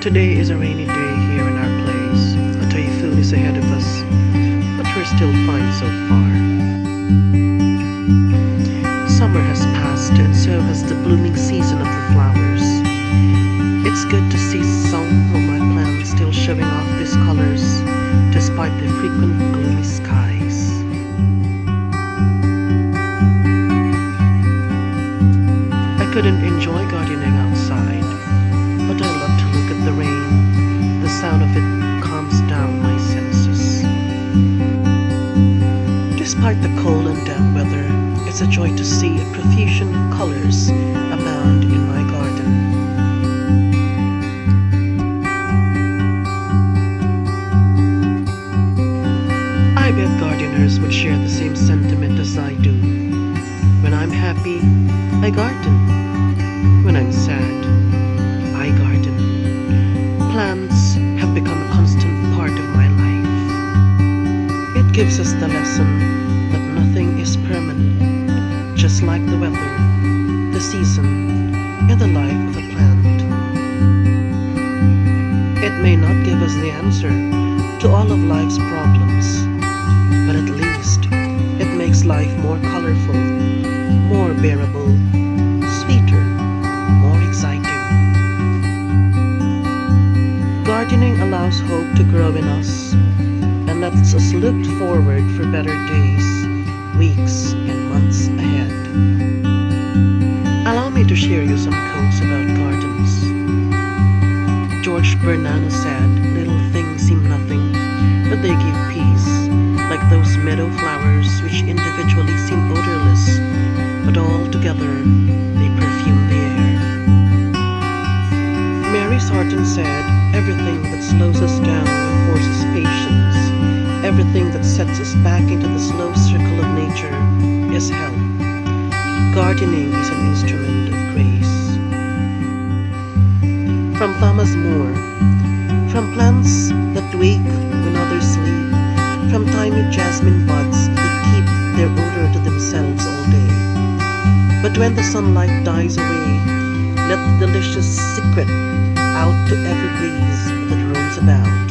Today is a rainy day here in our place. A typhoon is ahead of us, but we're still fine so far. Summer has passed and so has the blooming season of the flowers. It's good to see some of my plants still showing off these colors despite the frequent gloomy skies. I couldn't enjoy gardening outside, but I love to look at the rain. The sound of it calms down my senses. Despite the cold and damp weather, it's a joy to see a profusion of colors abound in my garden. I bet gardeners would share the same sentiment as I do. When I'm happy, I garden. When I'm sad, I garden. Plants have become a constant part of my life. It gives us the lesson that nothing is permanent, just like the weather, the season, and the life of a plant. It may not give us the answer to all of life's problems, but at least it makes life more colorful, more bearable, sweeter, more exciting. Gardening allows hope to grow in us and lets us look forward for better days, weeks, and months ahead. Allow me to share you some quotes about gardens. George Bernana said, "Little things seem nothing, but they give peace, like those meadow flowers which individually seem odorless, but all together they perfume the air." Mary Sarton said, "Everything that slows us down and forces patience, everything that sets us back into the slow circle of nature, is hell." Gardening is an instrument of grace. From Thomas Moore, "From plants that wake when others sleep, from tiny jasmine buds that keep their odor to themselves all day. But when the sunlight dies away, let the delicious secret out to every breeze that roams about.